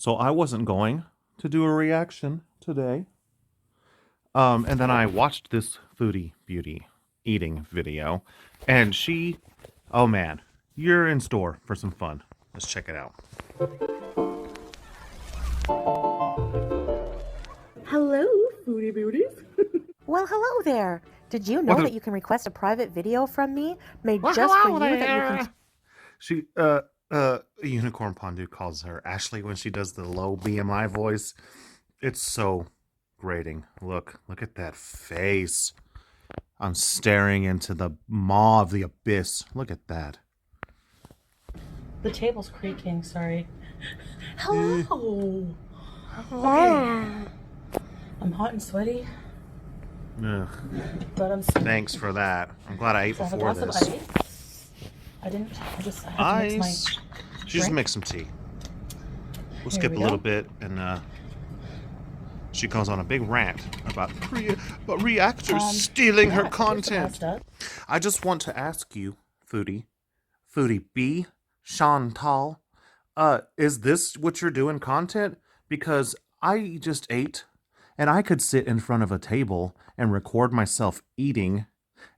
So I wasn't going to do a reaction today. And then I watched this foodie beauty eating video, and oh man, you're in store for some fun. Let's check it out. Hello, foodie beauties. Well, hello there. Did you know that you can request a private video from me made just for you that you can... She, Unicorn Pondu calls her Ashley when she does the low BMI voice. It's so grating. Look at that face. I'm staring into the maw of the abyss. Look at that. The table's creaking, sorry. Hello. Okay. I'm hot and sweaty. Ugh. But I'm Thanks for that. I'm glad I ate so before I have a glass this. of ice. I had to mix my She just drink. make some tea. We'll Here skip we a little go. bit, and she goes on a big rant about reactors stealing her here's the content. pasta. I just want to ask you, FoodieB, Chantal, is this what you're doing content? Because I just ate, and I could sit in front of a table and record myself eating,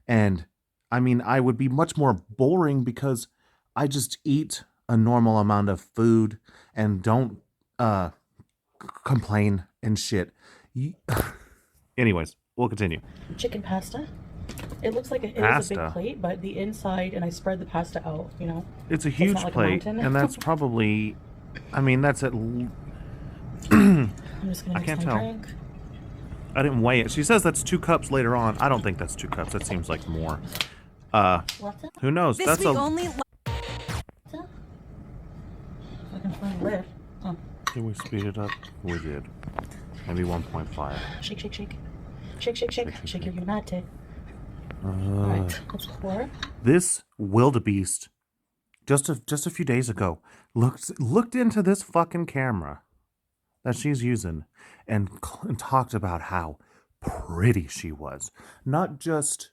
and I mean, I would be much more boring because I just eat a normal amount of food and don't complain and shit. Anyways, we'll continue. Chicken pasta. It looks like it is a Pasta. big plate, but the inside, and I spread the pasta out, you know. It's a not huge like a plate, mountain. and that's probably, I mean, that's at. I'm just gonna I mix can't my tell. drink. I didn't weigh it. She says that's 2 cups later on. I don't think that's 2 cups. That seems like more. What's that? Who knows? This That's week a. only. What's that? If I can find a lid. Oh. Did we speed it up? We did. Maybe 1.5. Shake, shake, shake. Shake, shake, shake. Shake your unite. Uh, Alright, let's pour. This wildebeest, just a few days ago, looked into this fucking camera that she's using and talked about how pretty she was. Not just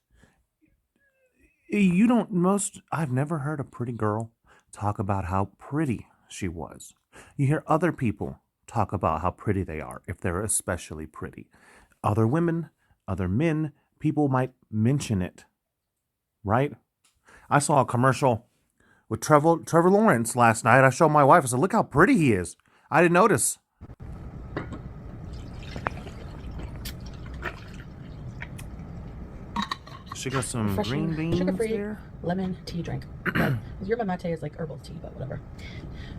I've never heard a pretty girl talk about how pretty she was. You hear other people talk about how pretty they are if they're especially pretty. Other women, other men, people might mention it, right? I saw a commercial with Trevor Lawrence last night. I showed my wife. I said, "Look how pretty he is." I didn't notice. She got some Refreshing, green beans sugar-free there. lemon tea drink. But yerba mate is like herbal tea, but whatever.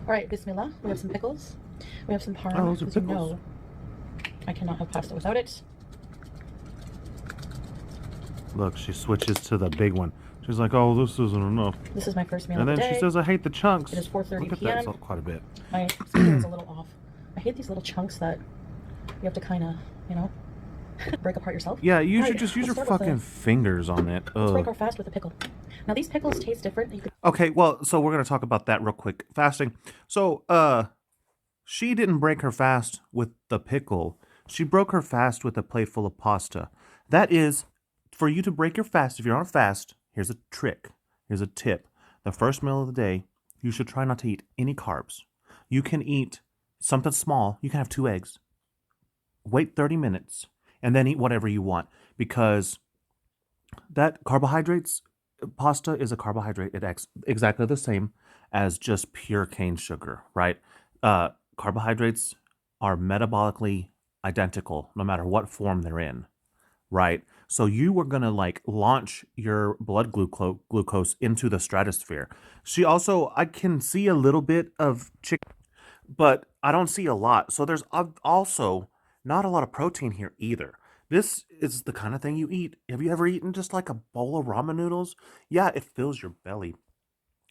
All right, bismillah. We have some pickles. We have some parm. Oh, those are because you pickles. know I cannot have pasta without it. Look, she switches to the big one. She's like, "Oh, this isn't enough." This is my first meal And of then the day. she says, "I hate the chunks." It is 4:30 Look at p.m. that, it's quite a bit. My speaker is a little off. I hate these little chunks that you have to kind of, you know, break apart yourself. Yeah, you All should right, just use let's your start with fucking fingers on it. Let's break Ugh. our fast with a pickle. Now these pickles taste different. You could Okay, well, so we're gonna talk about that real quick. Fasting. So, she didn't break her fast with the pickle. She broke her fast with a plate full of pasta. That is, for you to break your fast, if you're on a fast, here's a trick. Here's a tip. The first meal of the day, you should try not to eat any carbs. You can eat something small. You can have 2 eggs. Wait 30 minutes and then eat whatever you want, because that pasta is a carbohydrate. It acts exactly the same as just pure cane sugar, right? Carbohydrates are metabolically identical no matter what form they're in, right? So you were gonna like launch your blood glucose into the stratosphere. I can see a little bit of chicken, but I don't see a lot. So there's also not a lot of protein here either. This is the kind of thing you eat. Have you ever eaten just like a bowl of ramen noodles? Yeah, it fills your belly.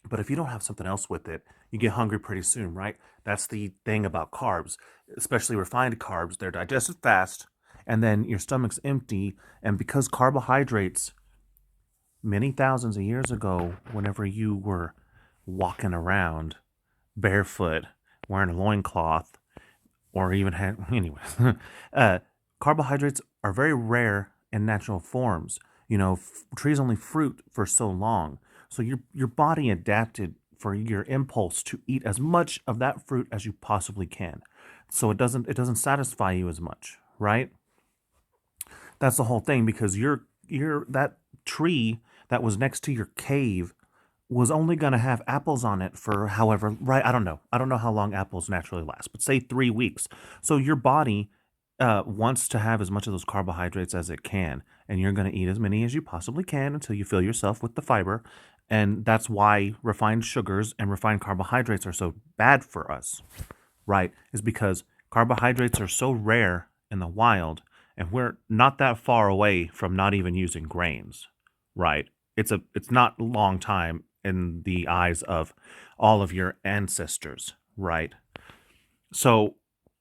But if you don't have something else with it, you get hungry pretty soon, right? That's the thing about carbs, especially refined carbs. They're digested fast, and then your stomach's empty. And because carbohydrates, many thousands of years ago, whenever you were walking around barefoot, wearing a loincloth, or even had, anyways, carbohydrates are very rare in natural forms. You know, trees only fruit for so long. So your body adapted for your impulse to eat as much of that fruit as you possibly can. So it doesn't satisfy you as much, right? That's the whole thing, because you're that tree that was next to your cave was only going to have apples on it for however, right? I don't know how long apples naturally last, but say 3 weeks. So your body wants to have as much of those carbohydrates as it can, and you're going to eat as many as you possibly can until you fill yourself with the fiber. And that's why refined sugars and refined carbohydrates are so bad for us, right? Is because carbohydrates are so rare in the wild, and we're not that far away from not even using grains, right? It's not a long time in the eyes of all of your ancestors, right? So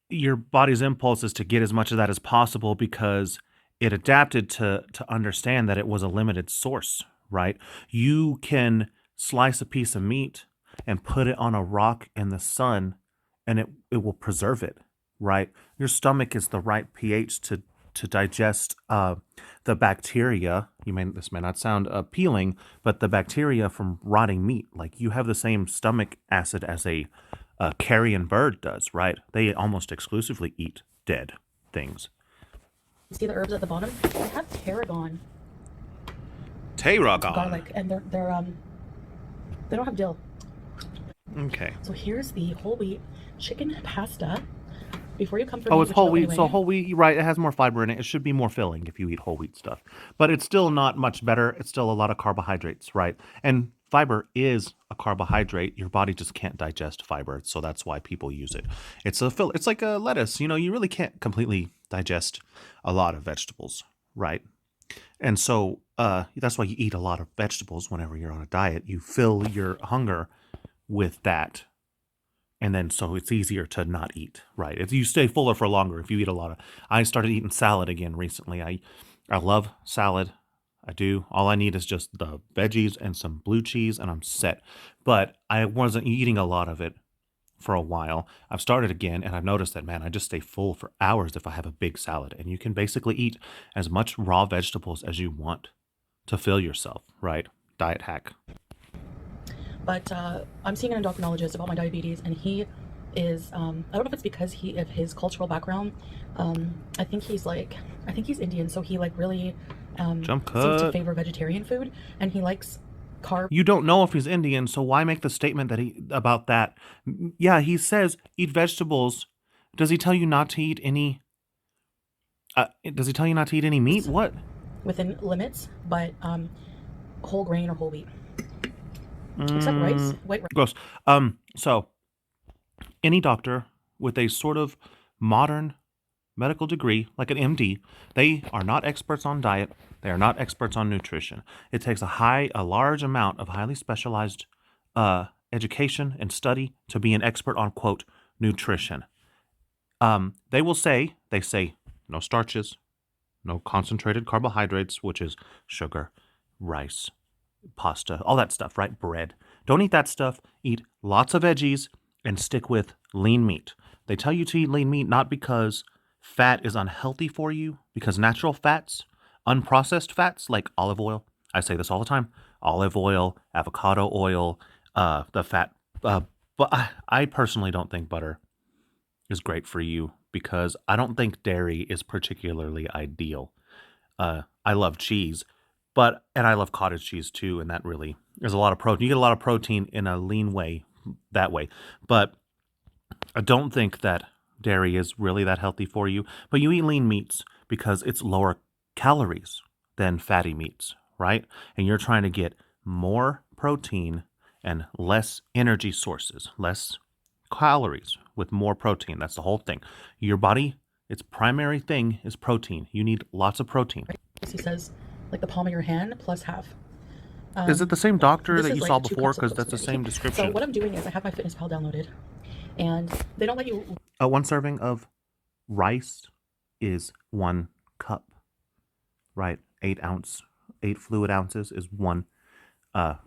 your body's impulse is to get as much of that as possible because it adapted to understand that it was a limited source, right? You can slice a piece of meat and put it on a rock in the sun, and it will preserve it, right? Your stomach is the right pH to digest the bacteria. This may not sound appealing, but the bacteria from rotting meat. Like, you have the same stomach acid as a carrion bird does, right? They almost exclusively eat dead things. See the herbs at the bottom? They have tarragon, Tarragon. garlic, and they don't have dill. Okay. So here's the whole wheat chicken pasta. Before you come for it's whole wheat. Anyway. So whole wheat, right? It has more fiber in it. It should be more filling if you eat whole wheat stuff, but it's still not much better. It's still a lot of carbohydrates, right? And fiber is a carbohydrate. Your body just can't digest fiber, so that's why people use it. It's like a lettuce. You really can't completely digest a lot of vegetables, right? And so that's why you eat a lot of vegetables whenever you're on a diet. You fill your hunger with that. And then so it's easier to not eat, right? You stay fuller for longer if you eat a lot of. I started eating salad again recently. I love salad. I do. All I need is just the veggies and some blue cheese, and I'm set. But I wasn't eating a lot of it for a while. I've started again, and I've noticed that, man, I just stay full for hours if I have a big salad. And you can basically eat as much raw vegetables as you want to fill yourself, right? Diet hack. But I'm seeing an endocrinologist about my diabetes, and he is, I don't know if it's because of his cultural background. I think he's Indian, so he really seems to favor vegetarian food, and he likes carb. You don't know if he's Indian, so why make the statement about that? Yeah, he says eat vegetables. Does he tell you not to eat any? Does he tell you not to eat any meat? What? Within limits, but whole grain or whole wheat. Except rice, white rice. Gross. So any doctor with a sort of modern medical degree, like an MD, they are not experts on diet. They are not experts on nutrition. It takes a large amount of highly specialized education and study to be an expert on, quote, nutrition. They say no starches, no concentrated carbohydrates, which is sugar, rice, pasta, all that stuff, right? Bread. Don't eat that stuff. Eat lots of veggies and stick with lean meat. They tell you to eat lean meat not because fat is unhealthy for you, because natural fats, unprocessed fats like olive oil, I say this all the time, olive oil, avocado oil, the fat, but I personally don't think butter is great for you because I don't think dairy is particularly ideal. I love cheese, and I love cottage cheese too, and that really is a lot of protein. You get a lot of protein in a lean way, that way. But I don't think that dairy is really that healthy for you. But you eat lean meats because it's lower calories than fatty meats, right? And you're trying to get more protein and less energy sources, less calories with more protein. That's the whole thing. Your body, its primary thing is protein. You need lots of protein. He says, like the palm of your hand plus half. Is it the same doctor that you saw before? Because that's the same description. So what I'm doing is I have MyFitnessPal downloaded, and they don't let you. One serving of rice is 1 cup, right? 8 fluid ounces is 1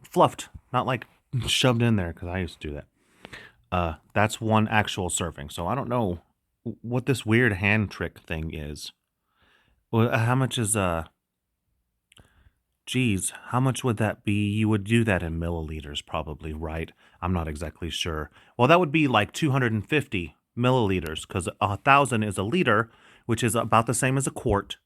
fluffed, not like shoved in there, because I used to do that. That's 1 actual serving. So I don't know what this weird hand trick thing is. Well, how much is Geez, how much would that be? You would do that in milliliters, probably, right? I'm not exactly sure. Well, that would be like 250 milliliters, because 1,000 is a liter, which is about the same as a quart,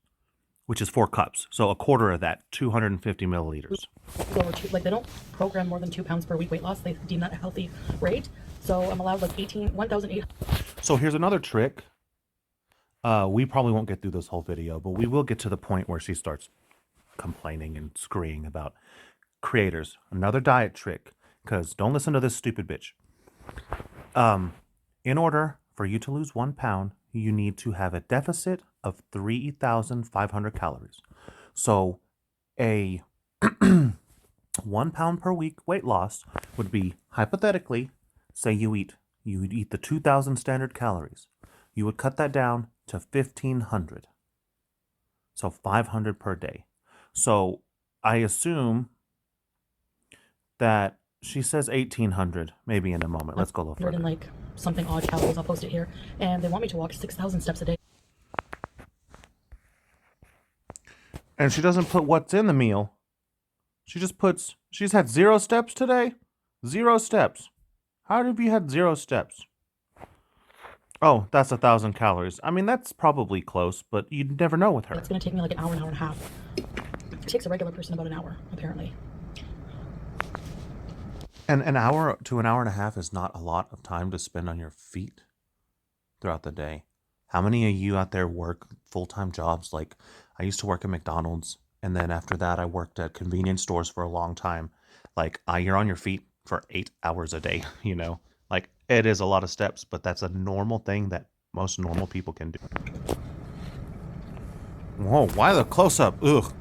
which is 4 cups. So a quarter of that, 250 milliliters. Go over two, like they don't program more than 2 pounds per week weight loss. They deem that a healthy rate. So I'm allowed like 1,800. So here's another trick. We probably won't get through this whole video, but we will get to the point where she starts complaining and screaming about creators. Another diet trick, because don't listen to this stupid bitch. In order for you to lose 1 pound, you need to have a deficit of 3,500 calories. So a 1 pound per week weight loss would be, hypothetically, say you would eat the 2,000 standard calories. You would cut that down to 1,500. So 500 per day. So I assume that she says 1,800, maybe in a moment. Let's go a little further. And like something odd calories, I'll post it here. And they want me to walk 6,000 steps a day. And she doesn't put what's in the meal. She just puts, she's had 0 steps today? 0 steps. How have you had 0 steps? Oh, that's 1,000 calories. I mean, that's probably close, but you'd never know with her. It's going to take me like an hour and a half. It takes a regular person about an hour, apparently. And an hour to an hour and a half is not a lot of time to spend on your feet throughout the day. How many of you out there work full-time jobs? Like, I used to work at McDonald's, and then after that, I worked at convenience stores for a long time. Like, you're on your feet for 8 hours a day, you know? Like, it is a lot of steps, but that's a normal thing that most normal people can do. Whoa, why the close-up? Ugh.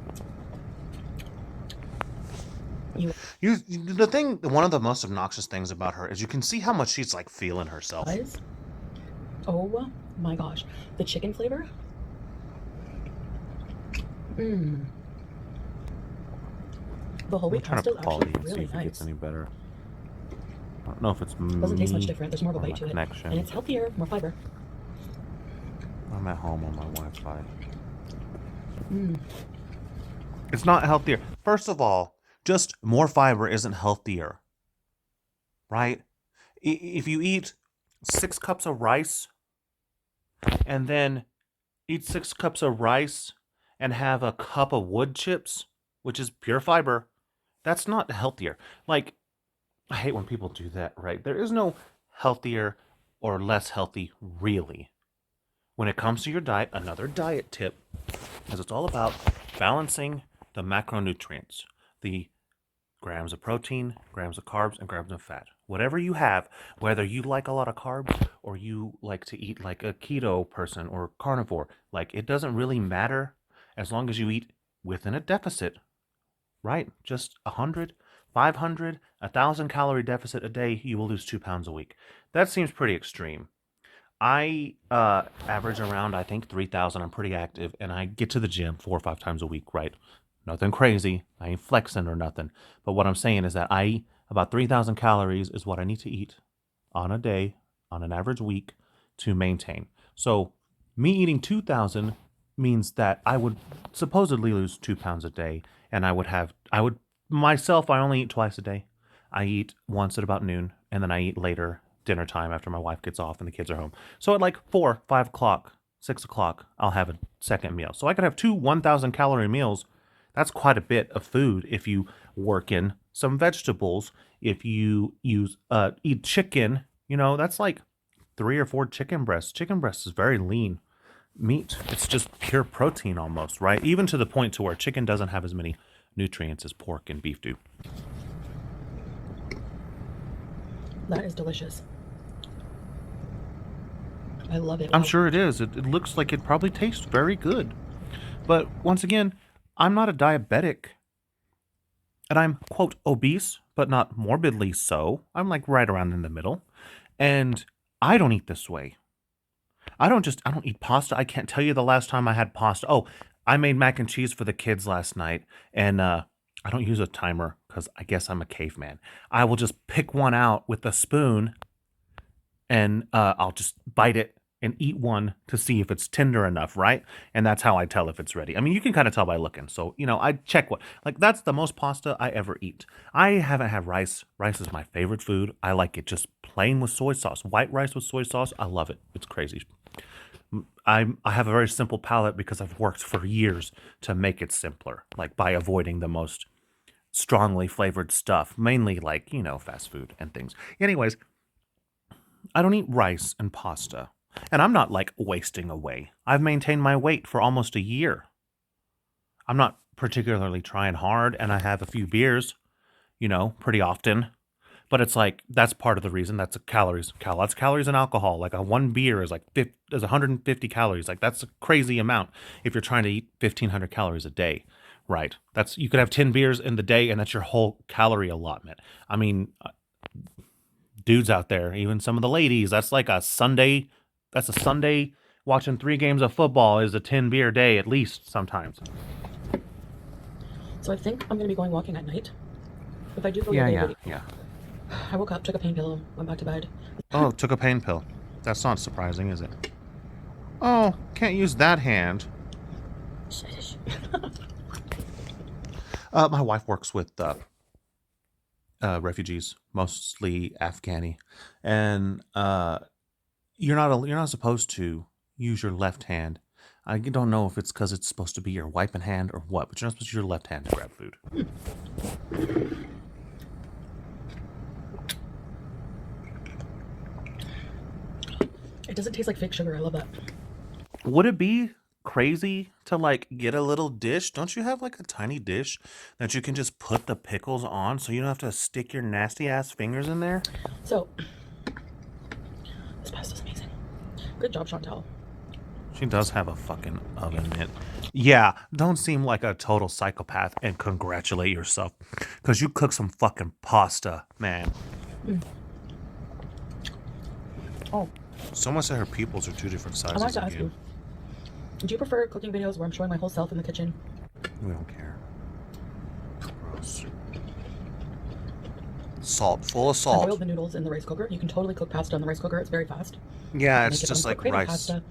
One of the most obnoxious things about her is you can see how much she's like feeling herself. Guys, oh my gosh, the chicken flavor. The whole wheat pasta is actually really nice. If it gets any better. I don't know if it's doesn't taste much different. There's more of a bite to it, and it's healthier, more fiber. I'm at home on my Wi-Fi. It's not healthier. First of all, just more fiber isn't healthier, right? If you eat 6 cups of rice and then eat 6 cups of rice and have a cup of wood chips, which is pure fiber, that's not healthier. Like, I hate when people do that, right? There is no healthier or less healthy, really. When it comes to your diet, another diet tip, because it's all about balancing the macronutrients, the grams of protein, grams of carbs, and grams of fat. Whatever you have, whether you like a lot of carbs or you like to eat like a keto person or carnivore, like, it doesn't really matter as long as you eat within a deficit, right? Just 100, 500, 1,000 calorie deficit a day, you will lose 2 pounds a week. That seems pretty extreme. I average around, I think, 3,000. I'm pretty active, and I get to the gym 4 or 5 times a week, right? Nothing crazy. I ain't flexing or nothing. But what I'm saying is that about 3,000 calories is what I need to eat on a day, on an average week, to maintain. So me eating 2,000 means that I would supposedly lose 2 pounds a day, and I only eat twice a day. I eat once at about noon, and then I eat later, dinner time, after my wife gets off and the kids are home. So at like 4, 5 o'clock, 6 o'clock, I'll have a second meal. So I could have 2 1,000 calorie meals. That's quite a bit of food if you work in some vegetables. If you eat chicken, that's like 3 or 4 chicken breasts. Chicken breast is very lean meat. It's just pure protein almost, right? Even to the point to where chicken doesn't have as many nutrients as pork and beef do. That is delicious. I love it. I'm sure it is. It looks like it probably tastes very good. But once again, I'm not a diabetic. And I'm, quote, obese, but not morbidly so. I'm like right around in the middle. And I don't eat this way. I don't eat pasta. I can't tell you the last time I had pasta. Oh, I made mac and cheese for the kids last night. And I don't use a timer because I guess I'm a caveman. I will just pick one out with a spoon and I'll just bite it and eat one to see if it's tender enough, right? And that's how I tell if it's ready. I mean, you can kind of tell by looking. So, you know, I check that's the most pasta I ever eat. I haven't had rice. Rice is my favorite food. I like it just plain with soy sauce. White rice with soy sauce, I love it. It's crazy. I have a very simple palate because I've worked for years to make it simpler, like by avoiding the most strongly flavored stuff, mainly like, you know, fast food and things. Anyways, I don't eat rice and pasta. And I'm not like wasting away. I've maintained my weight for almost a year. I'm not particularly trying hard, and I have a few beers, you know, pretty often. But it's like, that's part of the reason. That's calories. That's calories and alcohol. Like one beer is like 150 calories. Like that's a crazy amount if you're trying to eat 1,500 calories a day, right? You could have 10 beers in the day, and that's your whole calorie allotment. I mean, dudes out there, even some of the ladies, that's like a Sunday. That's a Sunday watching 3 games of football is a 10 beer day at least sometimes. So I think I'm going to be going walking at night. If I do go Yeah. I woke up, took a pain pill, went back to bed. Oh, took a pain pill. That's not surprising, is it? Oh, can't use that hand. My wife works with refugees, mostly Afghani, and you're not supposed to use your left hand. I don't know if it's because it's supposed to be your wiping hand or what, but you're not supposed to use your left hand to grab food. It doesn't taste like fake sugar. I love that. Would it be crazy to like get a little dish? Don't you have like a tiny dish that you can just put the pickles on so you don't have to stick your nasty ass fingers in there? So, this pasta's amazing. Good job, Chantal. She does have a fucking oven mitt. Yeah, don't seem like a total psychopath and congratulate yourself because you cook some fucking pasta, man. Oh, Someone said her pupils are 2 different I sizes. wanted to ask you, do you prefer cooking videos where I'm showing my whole self in the kitchen? We don't care. Gross. Salt, full of I salt. boiled the noodles in the rice cooker. You can totally cook pasta in the rice cooker. It's very fast. Yeah, Make it's it just like uncrave rice. pasta.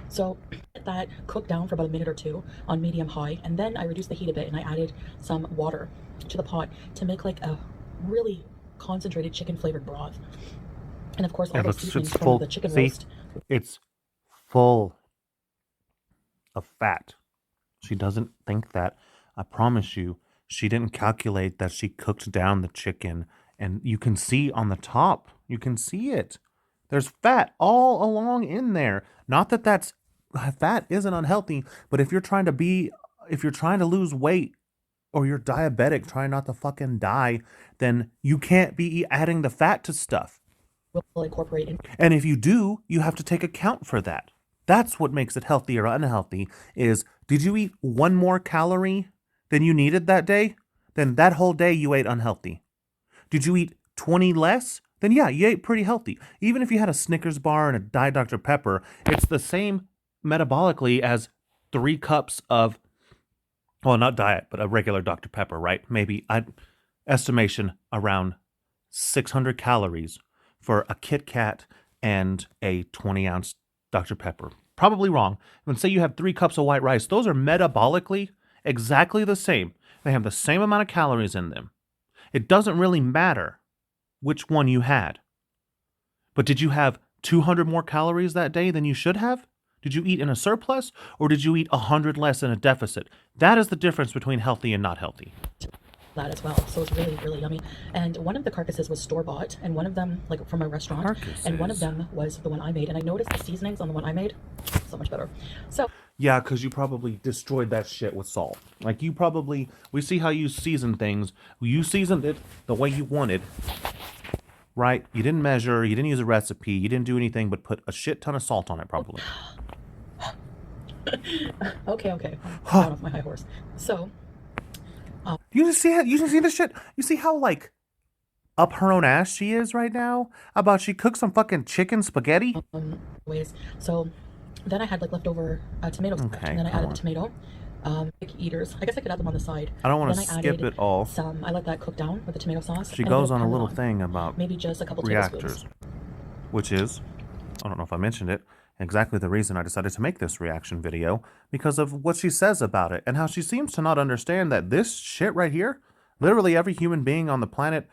So that cooked down for about a minute or 2 on medium high, and then I reduced the heat a bit and I added some water to the pot to make like a really concentrated chicken flavored broth. And of course, all those seasonings from the chicken roast. It's full of fat. She doesn't think that. I promise you, she didn't calculate that she cooked down the chicken, and you can see on the top. You can see it. There's fat all along in there. Not that fat isn't unhealthy, but if you're trying to lose weight or you're diabetic, trying not to fucking die, then you can't be adding the fat to stuff. Will incorporate in. And if you do, you have to take account for that. That's what makes it healthy or unhealthy is, did you eat 1 more calorie than you needed that day? Then that whole day you ate unhealthy. Did you eat 20 less? Then yeah, you ate pretty healthy. Even if you had a Snickers bar and a Diet Dr. Pepper, it's the same metabolically as 3 cups of, well, not diet, but a regular Dr. Pepper, right? Maybe estimation around 600 calories for a Kit Kat and a 20-ounce Dr. Pepper. Probably wrong. When say you have 3 cups of white rice, those are metabolically exactly the same. They have the same amount of calories in them. It doesn't really matter which one you had. But did you have 200 more calories that day than you should have? Did you eat in a surplus, or did you eat 100 less in a deficit? That is the difference between healthy and not healthy. That as well. So it's really, really yummy. And one of the carcasses was store-bought, and one of them, like from a restaurant, and one of them was the one I made. And I noticed the seasonings on the one I made, so much better. So yeah, because you probably destroyed that shit with salt. Like we see how you season things. You seasoned it the way you wanted, right? You didn't measure, you didn't use a recipe, you didn't do anything but put a shit ton of salt on it, probably. Okay. I'm down off my high horse. So You just see this shit? You see how like up her own ass she is right now about she cooked some fucking chicken spaghetti? So then I had like leftover tomatoes, and then I added the tomato. Picky eaters. I guess I could add them on the side. I don't want to skip it all. I let that cook down with the tomato sauce. She goes on a little thing about maybe just a couple reactors, tablespoons. which is I don't know if I mentioned it, exactly the reason I decided to make this reaction video, because of what she says about it and how she seems to not understand that this shit right here, literally every human being on the planet,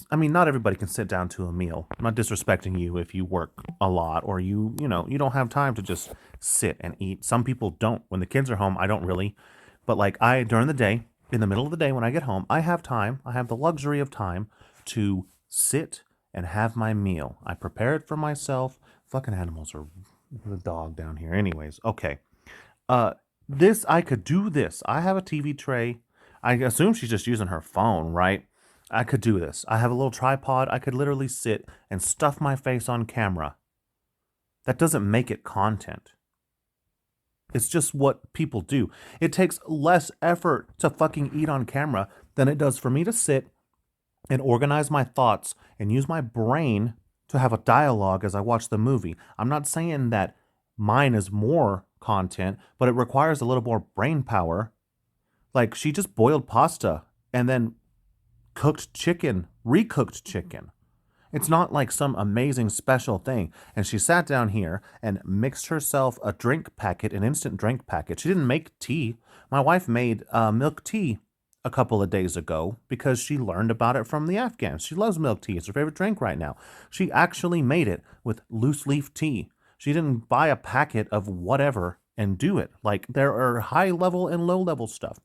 I mean, not everybody can sit down to a meal. I'm not disrespecting you if you work a lot or you don't have time to just sit and eat. Some people don't. When the kids are home, I don't really. But like during the day, in the middle of the day when I get home, I have time. I have the luxury of time to sit and have my meal. I prepare it for myself. Fucking animals are the dog down here. Anyways, okay. I could do this. I have a TV tray. I assume she's just using her phone, right? I could do this. I have a little tripod. I could literally sit and stuff my face on camera. That doesn't make it content. It's just what people do. It takes less effort to fucking eat on camera than it does for me to sit and organize my thoughts and use my brain to have a dialogue as I watch the movie. I'm not saying that mine is more content, but it requires a little more brain power. Like, she just boiled pasta and then cooked chicken, recooked chicken. It's not like some amazing special thing. And she sat down here and mixed herself a drink packet, an instant drink packet. She didn't make tea. My wife made milk tea a couple of days ago because she learned about it from the Afghans. She loves milk tea. It's her favorite drink right now. She actually made it with loose leaf tea. She didn't buy a packet of whatever and do it. Like, there are high level and low level stuff.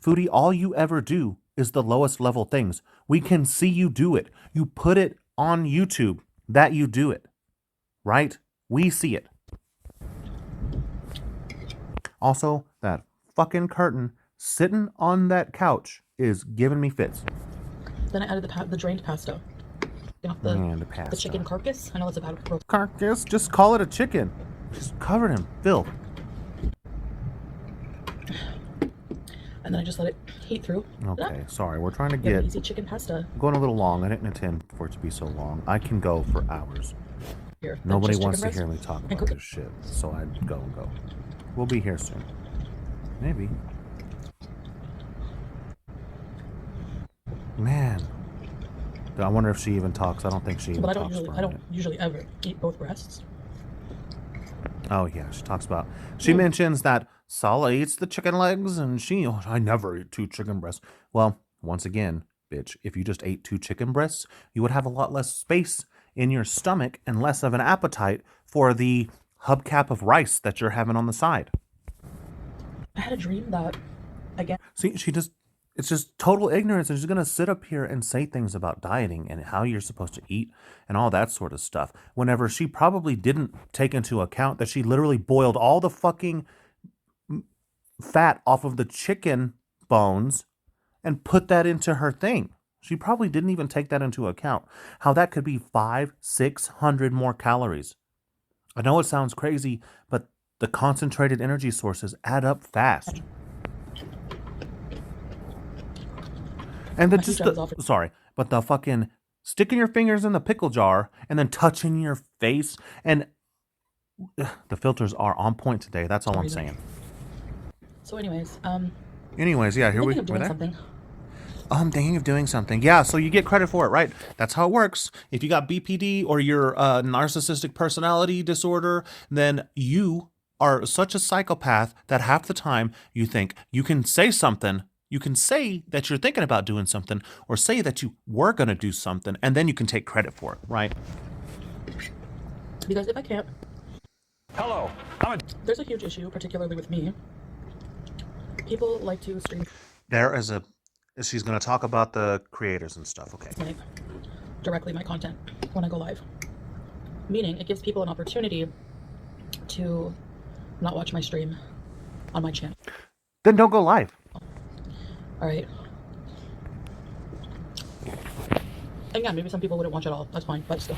Foodie, all you ever do is the lowest level things. We can see you do it. You put it on YouTube that you do it, right? We see it. Also, that fucking curtain sitting on that couch is giving me fits. Then I added the drained pasta. The chicken carcass. I know it's a bad word. Carcass? Just call it a chicken. Just covered in filth. And then I just let it heat through. Okay, sorry. We're trying to get get easy chicken pasta. Going a little long. I didn't intend for it to be so long. I can go for hours. Here, nobody wants to hear me talk about this shit, so I'd go. We'll be here soon. Maybe. Man. I wonder if she even talks. I don't think she even talks. But I don't usually ever eat both breasts. Oh yeah, she talks about. She mentions that Sala eats the chicken legs, and I never eat 2 chicken breasts. Well, once again, bitch, if you just ate 2 chicken breasts, you would have a lot less space in your stomach and less of an appetite for the hubcap of rice that you're having on the side. I had a dream that, again. See, it's just total ignorance, and she's going to sit up here and say things about dieting and how you're supposed to eat and all that sort of stuff, whenever she probably didn't take into account that she literally boiled all the fucking fat off of the chicken bones and put that into her thing. She probably didn't even take that into account. How that could be 500-600 more calories. I know it sounds crazy, but the concentrated energy sources add up fast. And then but the fucking sticking your fingers in the pickle jar and then touching your face, and the filters are on point today. That's all I'm saying. So anyways, yeah, here we're there. I'm thinking of doing something. Yeah, so you get credit for it, right? That's how it works. If you got BPD or your narcissistic personality disorder, then you are such a psychopath that half the time you think you can say something. You can say that you're thinking about doing something, or say that you were going to do something, and then you can take credit for it, right? Because if I can't... Hello. There's a huge issue, particularly with me. People like to stream... She's going to talk about the creators and stuff, okay. Like, directly my content when I go live. Meaning, it gives people an opportunity to not watch my stream on my channel. Then don't go live. Alright. And yeah, maybe some people wouldn't watch at all. That's fine, but still.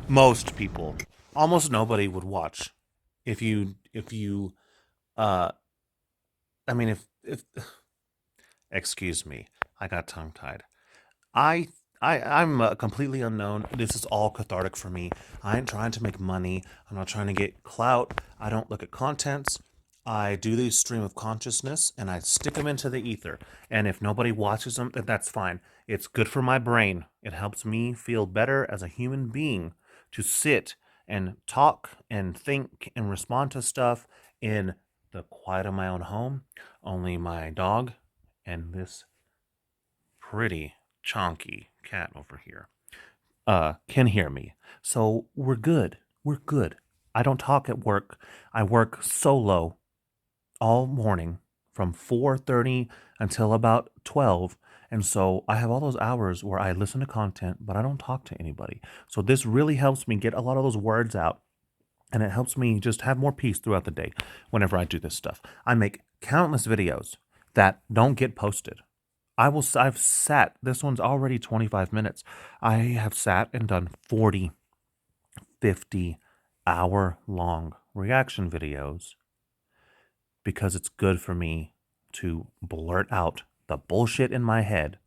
Most people. Almost nobody would watch. If excuse me, I got tongue-tied. I'm completely unknown. This is all cathartic for me. I ain't trying to make money. I'm not trying to get clout. I don't look at contents. I do these stream of consciousness, and I stick them into the ether. And if nobody watches them, then that's fine. It's good for my brain. It helps me feel better as a human being to sit and talk and think and respond to stuff in the quiet of my own home. Only my dog and this pretty chonky cat over here can hear me. So we're good. We're good. I don't talk at work. I work solo all morning from 4:30 until about 12. And so I have all those hours where I listen to content, but I don't talk to anybody. So this really helps me get a lot of those words out. And it helps me just have more peace throughout the day whenever I do this stuff. I make countless videos that don't get posted. I've sat, this one's already 25 minutes. I have sat and done 40, 50 hour-long reaction videos because it's good for me to blurt out the bullshit in my head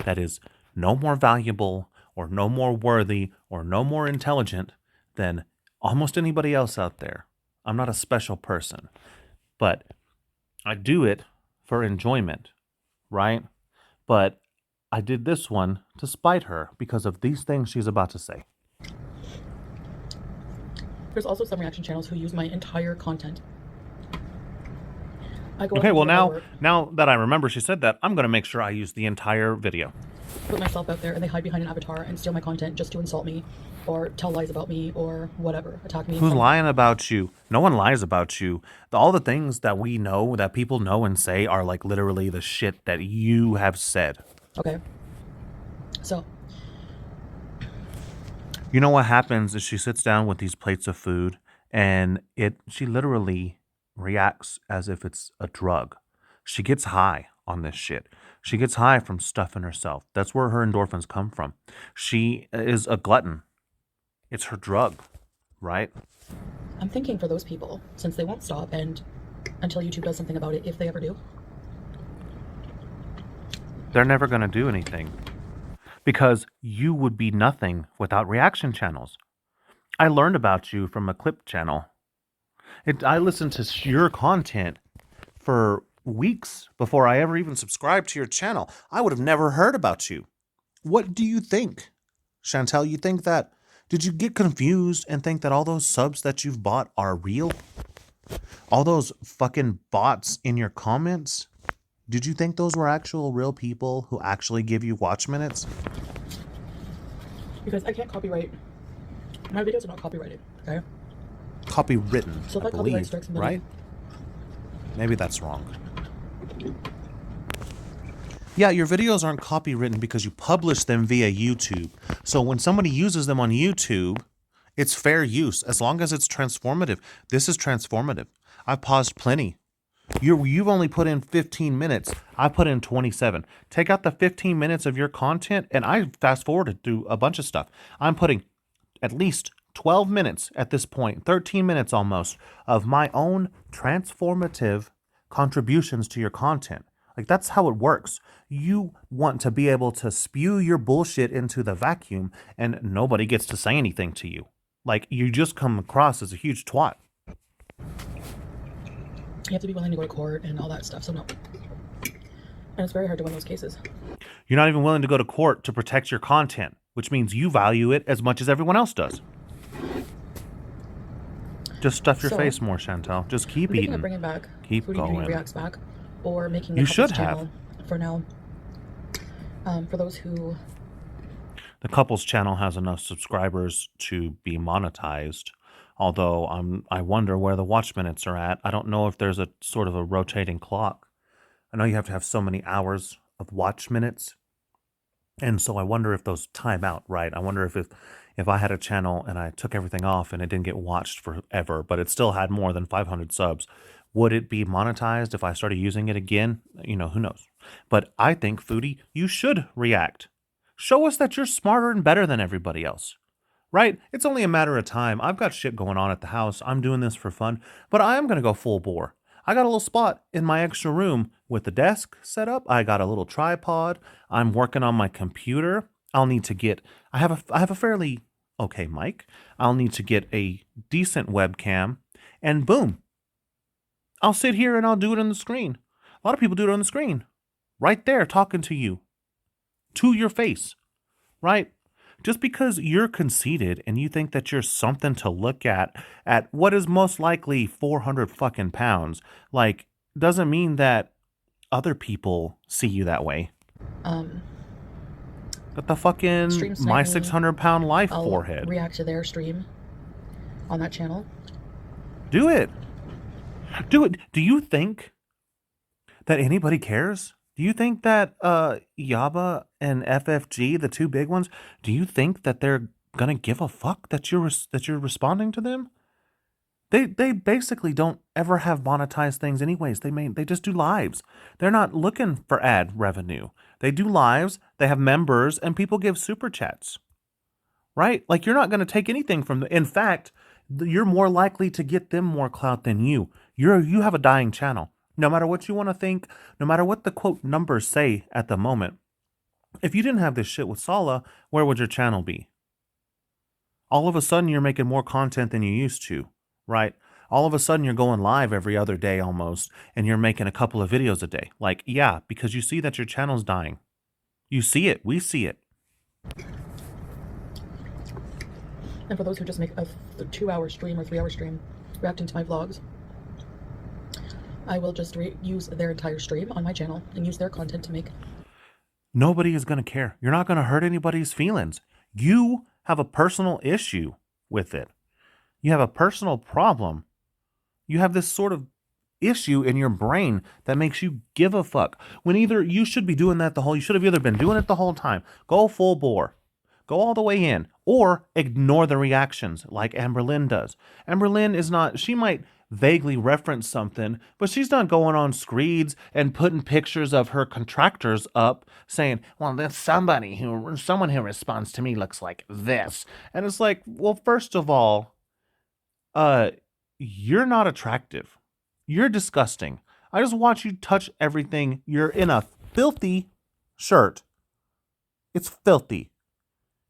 that is no more valuable or no more worthy or no more intelligent than almost anybody else out there. I'm not a special person, but I do it for enjoyment, right? But I did this one to spite her because of these things she's about to say. There's also some reaction channels who use my entire content. Okay, well now that I remember she said that, I'm going to make sure I use the entire video. Put myself out there and they hide behind an avatar and steal my content just to insult me or tell lies about me or whatever, attack me. Who's lying about you? No one lies about you. All the things that we know, that people know and say are like literally the shit that you have said. Okay. So. You know what happens is she sits down with these plates of food and she literally reacts as if it's a drug. She gets high on this shit. She gets high from stuffing herself. That's where her endorphins come from. She is a glutton. It's her drug, right? I'm thinking for those people, since they won't stop and until YouTube does something about it, if they ever do. They're never going to do anything because you would be nothing without reaction channels. I learned about you from a clip channel. I listened to your content for weeks before I ever even subscribed to your channel. I would have never heard about you. What do you think? Chantel, you think that? Did you get confused and think that all those subs that you've bought are real? All those fucking bots in your comments? Did you think those were actual real people who actually give you watch minutes? Because I can't copyright. My videos are not copyrighted, okay? Copywritten, So if I I copyright believe, strikes somebody, right? Maybe that's wrong. Yeah, your videos aren't copywritten because you publish them via YouTube. So when somebody uses them on YouTube, it's fair use as long as it's transformative. This is transformative. I've paused plenty. You've only put in 15 minutes. I put in 27. Take out the 15 minutes of your content and I fast forwarded through a bunch of stuff. I'm putting at least 12 minutes at this point, 13 minutes almost, of my own transformative contributions to your content. Like, that's how it works. You want to be able to spew your bullshit into the vacuum and nobody gets to say anything to you. Like, you just come across as a huge twat. You have to be willing to go to court and all that stuff, so no. And it's very hard to win those cases. You're not even willing to go to court to protect your content, which means you value it as much as everyone else does. Just stuff your face more, Chantel. Just keep eating. Bringing back keep FoodieB going. Reacts back, or making you the should channel have for now. For those who. The couples channel has enough subscribers to be monetized. Although I wonder where the watch minutes are at. I don't know if there's a sort of a rotating clock. I know you have to have so many hours of watch minutes. And so I wonder if those time out, right? I wonder if I had a channel and I took everything off and it didn't get watched forever, but it still had more than 500 subs, would it be monetized if I started using it again? You know, who knows? But I think, Foodie, you should react. Show us that you're smarter and better than everybody else. Right? It's only a matter of time. I've got shit going on at the house. I'm doing this for fun, but I am going to go full bore. I got a little spot in my extra room with the desk set up. I got a little tripod. I'm working on my computer. I'll need to get, I have a fairly okay mic. I'll need to get a decent webcam and boom. I'll sit here and I'll do it on the screen. A lot of people do it on the screen. Right there talking to you. To your face. Right? Just because you're conceited and you think that you're something to look at what is most likely 400 fucking pounds, like, doesn't mean that other people see you that way. Got the fucking Streams tonight, my me, 600-pound life I'll forehead. react to their stream on that channel. Do it. Do it. Do you think that anybody cares? Do you think that Yaba and FFG, the two big ones, do you think that they're gonna give a fuck that you're responding to them? They basically don't ever have monetized things anyways. They just do lives. They're not looking for ad revenue. They do lives, they have members, and people give super chats. Right? Like, you're not going to take anything from them. In fact, you're more likely to get them more clout than you. You have a dying channel. No matter what you want to think, no matter what the quote numbers say at the moment. If you didn't have this shit with Sala, where would your channel be? All of a sudden you're making more content than you used to. Right? All of a sudden you're going live every other day almost, and you're making a couple of videos a day. Like, yeah, because you see that your channel's dying. You see it. We see it. And for those who just make a 2-hour stream or 3-hour stream reacting to my vlogs, I will just use their entire stream on my channel and use their content to make. Nobody is going to care. You're not going to hurt anybody's feelings. You have a personal issue with it. You have a personal problem. You have this sort of issue in your brain that makes you give a fuck. When either you should be doing that you should have either been doing it the whole time. Go full bore. Go all the way in. Or ignore the reactions like Amberlynn does. Amberlynn is not, she might vaguely reference something, but she's not going on screeds and putting pictures of her contractors up saying, well, there's someone who responds to me looks like this. And it's like, well, first of all, you're not attractive. You're disgusting. I just watch you touch everything. You're in a filthy shirt. It's filthy.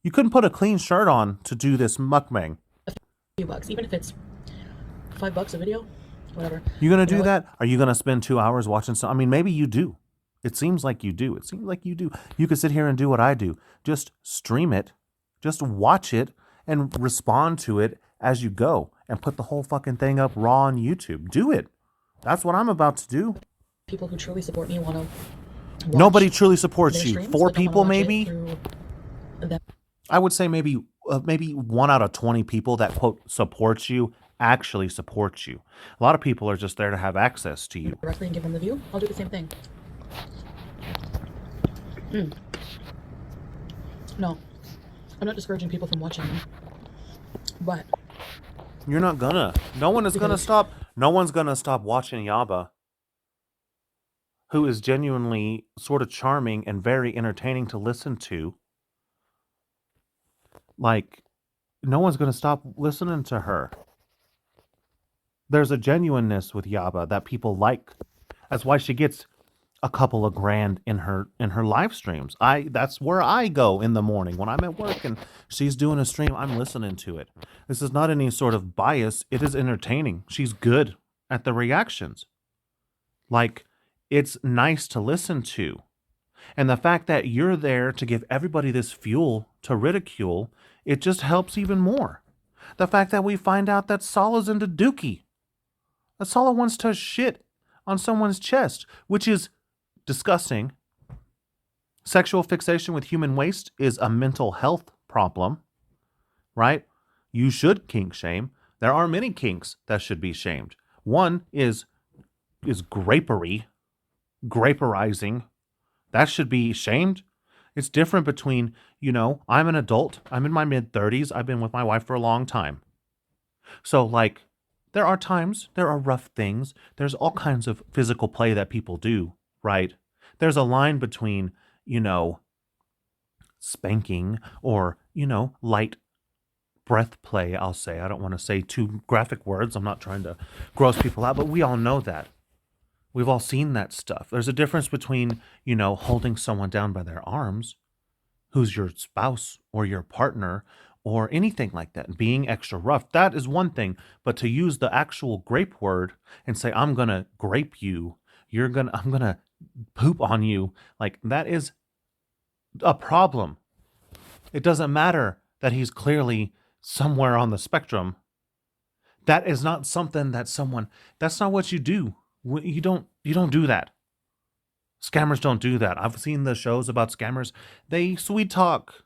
You couldn't put a clean shirt on to do this mukbang. A few bucks, even if it's $5 a video, whatever. You gonna do that? Are you gonna spend 2 hours watching some? I mean, maybe you do. It seems like you do. It seems like you do. You could sit here and do what I do. Just stream it. Just watch it and respond to it as you go. And put the whole fucking thing up raw on YouTube. Do it. That's what I'm about to do. People who truly support me want to. Nobody truly supports you. Streams, 4 people, maybe. I would say maybe 1 out of 20 people that quote supports you actually supports you. A lot of people are just there to have access to you. Directly and give them the view. I'll do the same thing. No, I'm not discouraging people from watching me, but you're not gonna. No one is gonna stop. No one's gonna stop watching Yaba, who is genuinely sort of charming and very entertaining to listen to. Like, no one's gonna stop listening to her. There's a genuineness with Yaba that people like. That's why she gets a couple of grand in her live streams. That's where I go in the morning when I'm at work and she's doing a stream. I'm listening to it. This is not any sort of bias. It is entertaining. She's good at the reactions. Like, it's nice to listen to. And the fact that you're there to give everybody this fuel to ridicule, it just helps even more. The fact that we find out that Sala's into Dookie. That Sala wants to shit on someone's chest, which is disgusting. Sexual fixation with human waste is a mental health problem, right? You should kink shame. There are many kinks that should be shamed. One is grapery, graperizing. That should be shamed. It's different between, I'm an adult. I'm in my mid-30s. I've been with my wife for a long time. So, like, there are times, there are rough things. There's all kinds of physical play that people do, right? There's a line between, spanking or, light breath play, I'll say. I don't want to say too graphic words. I'm not trying to gross people out, but we all know that. We've all seen that stuff. There's a difference between, holding someone down by their arms, who's your spouse or your partner or anything like that, being extra rough. That is one thing, but to use the actual grape word and say, I'm going to grape you, I'm going to poop on you, like, that is a problem. It doesn't matter that he's clearly somewhere on the spectrum. That is not something that that's not what you do. You don't do that. Scammers don't do that. I've seen the shows about scammers. They sweet talk.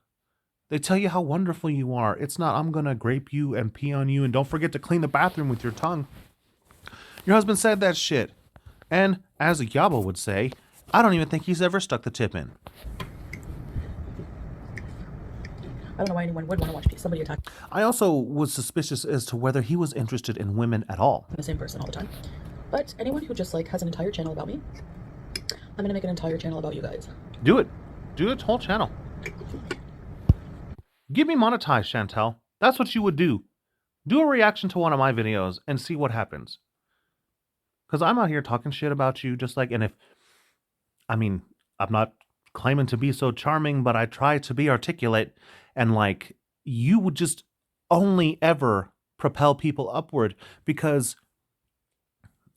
They tell you how wonderful you are. It's not, I'm going to grape you and pee on you and don't forget to clean the bathroom with your tongue. Your husband said that shit. And as Yabo would say, I don't even think he's ever stuck the tip in. I don't know why anyone would want to watch somebody attack I also was suspicious as to whether he was interested in women at all. the same person all the time. But anyone who just like has an entire channel about me, I'm going to make an entire channel about you guys. Do it. Do its whole channel. Get me monetized, Chantel. That's what you would do. Do a reaction to one of my videos and see what happens. Because I'm out here talking shit about you just like, and if, I mean, I'm not claiming to be so charming, but I try to be articulate, and like, you would just only ever propel people upward because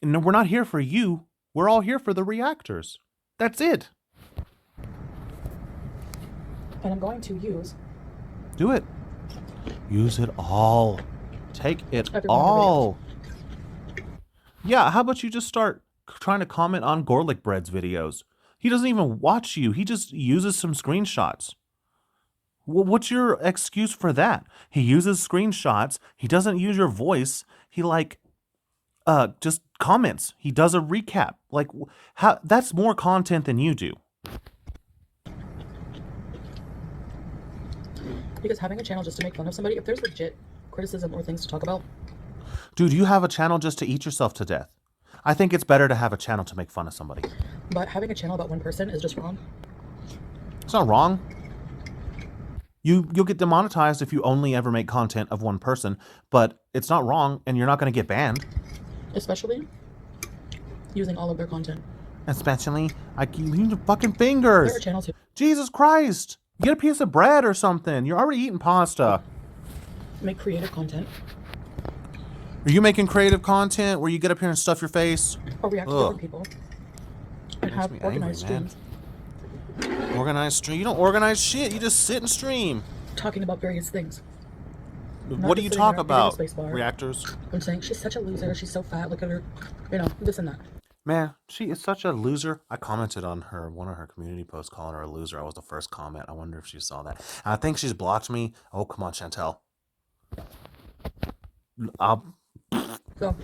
we're not here for you. We're all here for the reactors. That's it. And I'm going to use... Do it. Use it all. Take it Every one of the all. Yeah, how about you just start trying to comment on Gorlick Bread's videos? He doesn't even watch you. He just uses some screenshots. Well, what's your excuse for that? He uses screenshots. He doesn't use your voice. He just comments. He does a recap. Like, how? That's more content than you do. Because having a channel just to make fun of somebody, if there's legit criticism or things to talk about... Dude, you have a channel just to eat yourself to death. I think it's better to have a channel to make fun of somebody. But having a channel about one person is just wrong. It's not wrong. You'll get demonetized if you only ever make content of one person, but it's not wrong, and you're not going to get banned. Especially using all of their content. Especially, I keep using your fucking fingers. There are channels who Jesus Christ. Get a piece of bread or something. You're already eating pasta. make creative content. Are you making creative content where you get up here and stuff your face? Or react to other people. And have me organized angry, man. streams. Organized stream? You don't organize shit. You just sit and stream. Talking about various things. What do you just talk sitting there about? hitting the space bar. Reactors? I'm saying she's such a loser. She's so fat. Look at her. You know, this and that. Man, she is such a loser. I commented on one of her community posts calling her a loser. I was the first comment. I wonder if she saw that. And I think she's blocked me. Oh, come on, Chantel. So,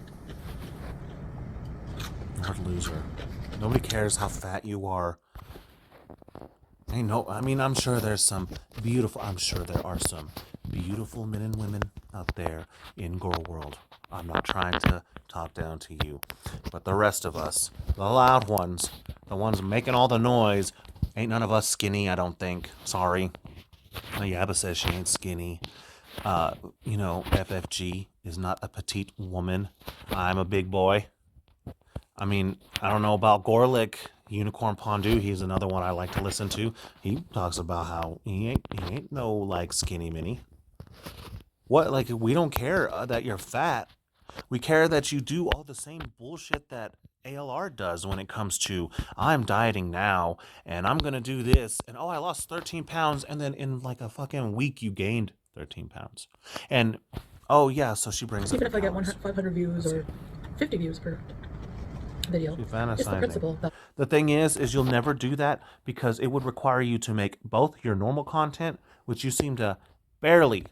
You're a loser. Nobody cares how fat you are. I'm sure there are some beautiful men and women out there in Girl World. I'm not trying to talk down to you. But the rest of us, the loud ones, the ones making all the noise, ain't none of us skinny, I don't think. Sorry. Yaba says she ain't skinny. FFG is not a petite woman. I'm a big boy. I mean, I don't know about Gorlick. Unicorn Pondu, he's another one I like to listen to. He talks about how he ain't no like skinny mini. What, like, we don't care that you're fat. We care that you do all the same bullshit that ALR does when it comes to, I'm dieting now, and I'm gonna do this, and I lost 13 pounds, and then in like a fucking week you gained 13 pounds. And, oh yeah, so she brings even up if I get 500 views or 50 views per video, it's the principle. The thing is you'll never do that because it would require you to make both your normal content, which you seem to barely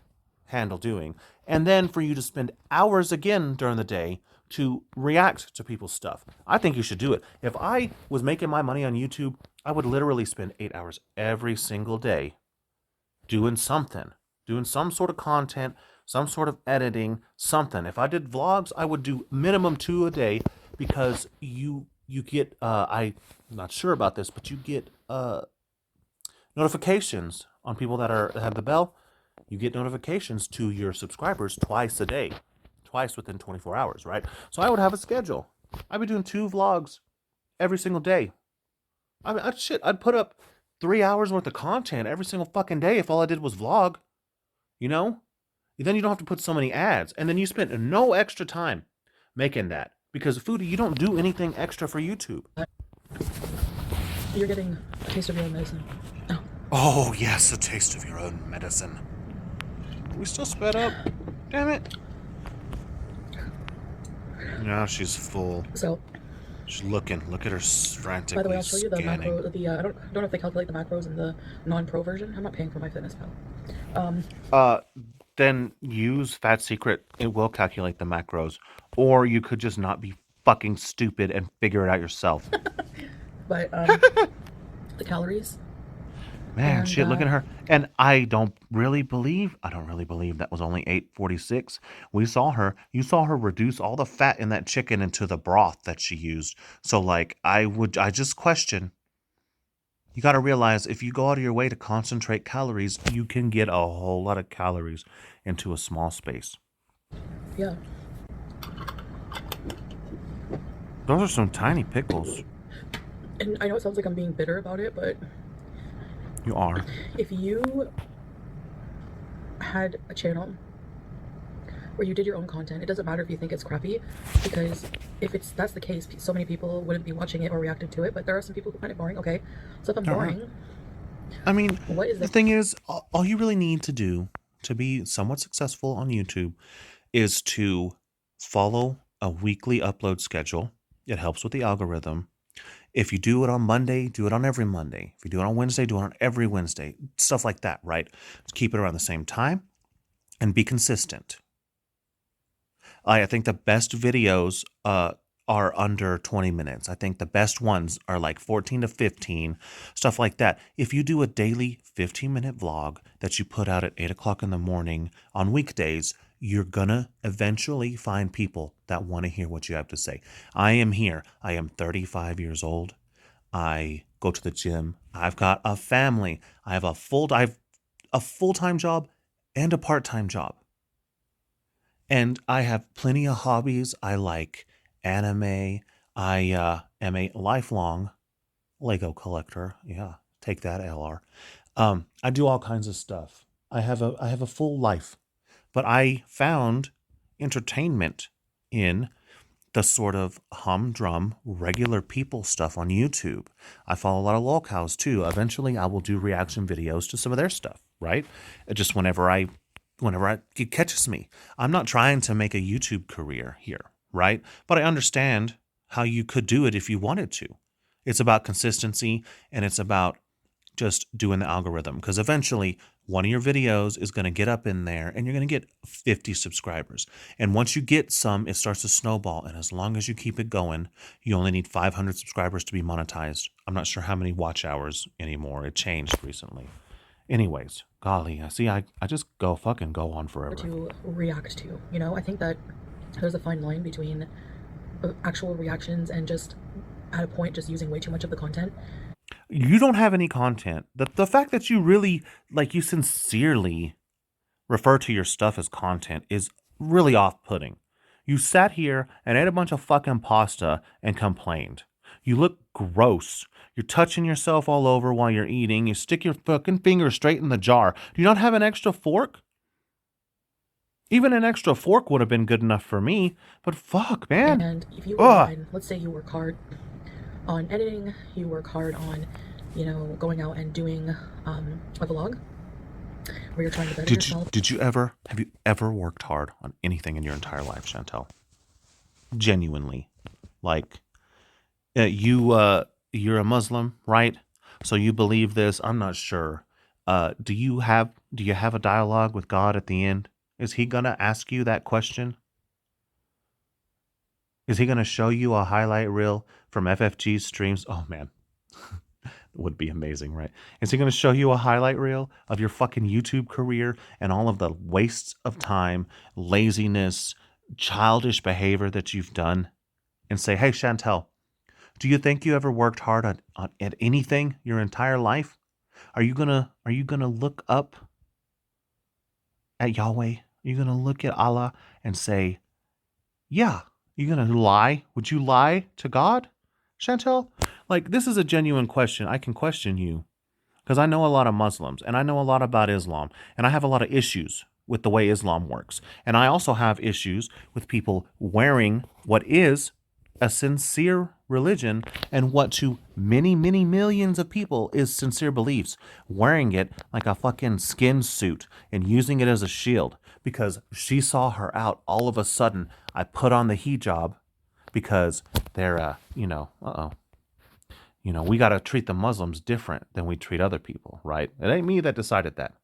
handle doing, and then for you to spend hours again during the day to react to people's stuff. I think you should do it. If I was making my money on YouTube, I would literally spend 8 hours every single day doing something, doing some sort of content, some sort of editing, something. If I did vlogs, I would do minimum 2 a day because you get, I'm not sure about this, but you get notifications on people that have the bell. You get notifications to your subscribers twice a day, twice within 24 hours, right? So I would have a schedule. I'd be doing 2 vlogs every single day. I mean, I'd put up 3 hours worth of content every single fucking day if all I did was vlog, you know? Then you don't have to put so many ads, and then you spend no extra time making that because Foodie, you don't do anything extra for YouTube. You're getting a taste of your own medicine. Oh, yes, a taste of your own medicine. We still sped up. Damn it. Now she's full. So, She's looking. Look at her frantically by the way, I'll show you the scanning. macro. I don't know if they calculate the macros in the non-pro version. I'm not paying for MyFitnessPal. Then use Fat Secret. It will calculate the macros. Or you could just not be fucking stupid and figure it out yourself. But the calories. Man, And, shit, look at her. And I don't really believe that was only 846. You saw her reduce all the fat in that chicken into the broth that she used. So like I just question. You got to realize if you go out of your way to concentrate calories, you can get a whole lot of calories into a small space. Yeah. Those are some tiny pickles. And I know it sounds like I'm being bitter about it, but You are. if you had a channel where you did your own content, it doesn't matter if you think it's crappy, because if that's the case, so many people wouldn't be watching it or reacting to it. But there are some people who find it boring. Okay, so if I'm boring, I mean, what is the thing is, all you really need to do to be somewhat successful on YouTube is to follow a weekly upload schedule. It helps with the algorithm. If you do it on Monday, do it on every Monday. If you do it on Wednesday, do it on every Wednesday. Stuff like that, right? Just keep it around the same time and be consistent. I think the best videos are under 20 minutes. I think the best ones are like 14 to 15, stuff like that. If you do a daily 15-minute vlog that you put out at 8 o'clock in the morning on weekdays, you're gonna eventually find people that want to hear what you have to say. I am here. I am 35 years old. I go to the gym. I've got a family. I have a full-time job and a part-time job. And I have plenty of hobbies. I like anime. I am a lifelong Lego collector. Yeah, take that, LR. I do all kinds of stuff. I have a full life, but I found entertainment in the sort of humdrum regular people stuff on YouTube. I follow a lot of lolcows too. Eventually, I will do reaction videos to some of their stuff. Right? Just whenever it catches me. I'm not trying to make a YouTube career here, right? But I understand how you could do it if you wanted to. It's about consistency, and it's about just doing the algorithm, because eventually one of your videos is going to get up in there and you're going to get 50 subscribers. And once you get some, it starts to snowball. And as long as you keep it going, you only need 500 subscribers to be monetized. I'm not sure how many watch hours anymore. It changed recently. Anyways, golly, I just go on forever. to react to? You know, I think that there's a fine line between actual reactions and just at a point just using way too much of the content. You don't have any content. The fact that you really, like, you sincerely refer to your stuff as content is really off-putting. You sat here and ate a bunch of fucking pasta and complained. You look gross. You're touching yourself all over while you're eating. You stick your fucking finger straight in the jar. Do you not have an extra fork? Even an extra fork would have been good enough for me. But fuck, man. And if you were let's say you work hard on editing, you work hard on, you know, going out and doing a vlog where you're trying to better yourself. Have you ever worked hard on anything in your entire life, Chantel? Genuinely. Like, you're a Muslim, right? So you believe this. I'm not sure. Do you have a dialogue with God at the end? Is he gonna ask you that question? Is he gonna show you a highlight reel from FFG's streams? Oh man. Would be amazing, right? Is he going to show you a highlight reel of your fucking YouTube career and all of the wastes of time, laziness, childish behavior that you've done, and say, "Hey, Chantel, do you think you ever worked hard at anything your entire life? Are you gonna look up at Yahweh? Are you gonna look at Allah and say, yeah? You gonna lie? Would you lie to God, Chantel?" Like, this is a genuine question. I can question you because I know a lot of Muslims and I know a lot about Islam, and I have a lot of issues with the way Islam works. And I also have issues with people wearing what is a sincere religion and what to many, many millions of people is sincere beliefs, wearing it like a fucking skin suit and using it as a shield because she saw her out. All of a sudden, I put on the hijab because they're, we got to treat the Muslims different than we treat other people, right? It ain't me that decided that.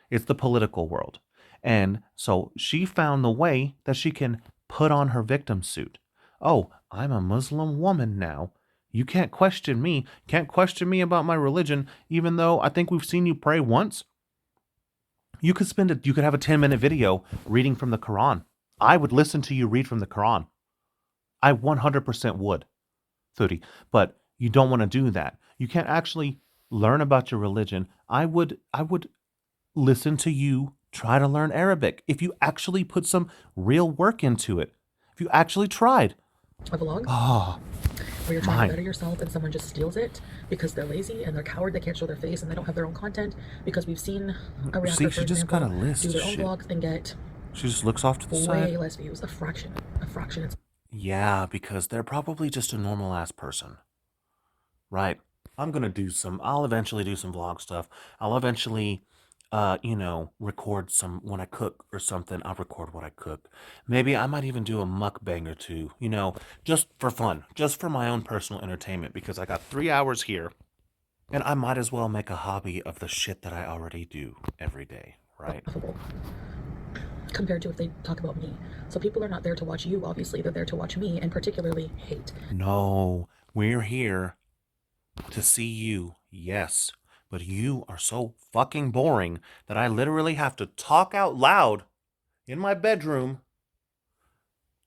It's the political world. And so she found the way that she can put on her victim suit. Oh, I'm a Muslim woman now. You can't question me. Can't question me about my religion, even though I think we've seen you pray once. You could have a 10-minute video reading from the Quran. I would listen to you read from the Quran. I 100% would, Foodie. But you don't want to do that. You can't actually learn about your religion. I would listen to you try to learn Arabic if you actually put some real work into it. If you actually tried. A vlog where you're trying to better yourself and someone just steals it because they're lazy and they're coward, they can't show their face and they don't have their own content, because we've seen a rapper, for example, do their own vlogs and get she just looks off to the side. Way less views, a fraction. Yeah, because they're probably just a normal ass person. Right. I'll eventually do some vlog stuff. I'll eventually record some when I cook or something. I'll record what I cook. Maybe I might even do a mukbang or two, just for fun, just for my own personal entertainment, because I got 3 hours here and I might as well make a hobby of the shit that I already do every day, right? Compared to if they talk about me. So people are not there to watch you, obviously. They're there to watch me, and particularly hate. No, we're here to see you, yes. But you are so fucking boring that I literally have to talk out loud in my bedroom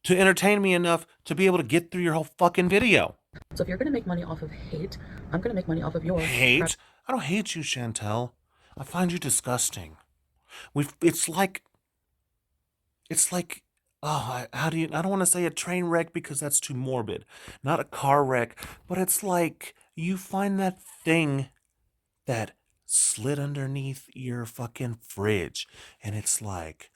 to entertain me enough to be able to get through your whole fucking video. So if you're going to make money off of hate, I'm going to make money off of your hate. I don't hate you, Chantel. I find you disgusting. It's like, I don't want to say a train wreck because that's too morbid. Not a car wreck, but it's like you find that thing that slid underneath your fucking fridge and it's like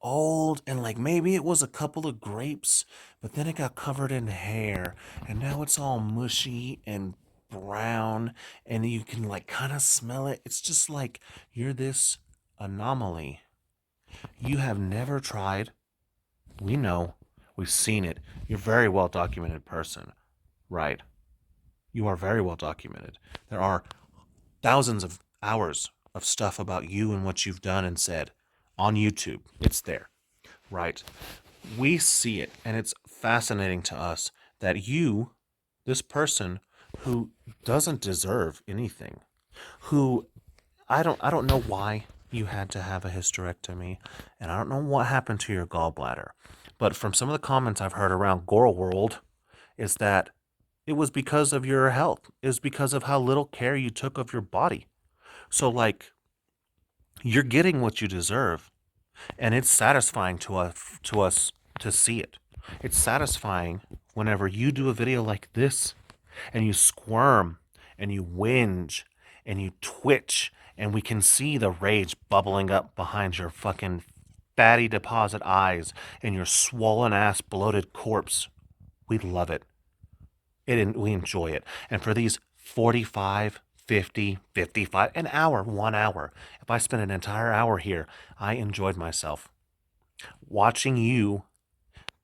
old and like maybe it was a couple of grapes, but then it got covered in hair and now it's all mushy and brown and you can like kind of smell it. It's just like you're this anomaly. You have never tried. We know. We've seen it. You're a very well documented person. Right. You are very well documented. There are thousands of hours of stuff about you and what you've done and said on YouTube. It's there, right? We see it, and it's fascinating to us that you, this person who doesn't deserve anything, who I don't know why you had to have a hysterectomy, and I don't know what happened to your gallbladder, but from some of the comments I've heard around Gore World is that it was because of your health. It was because of how little care you took of your body. So, like, you're getting what you deserve. And it's satisfying to us to see it. It's satisfying whenever you do a video like this and you squirm and you whinge and you twitch and we can see the rage bubbling up behind your fucking fatty deposit eyes and your swollen ass bloated corpse. We love it. We enjoy it. And for these 45, 50, 55, an hour, 1 hour, if I spent an entire hour here, I enjoyed myself. Watching you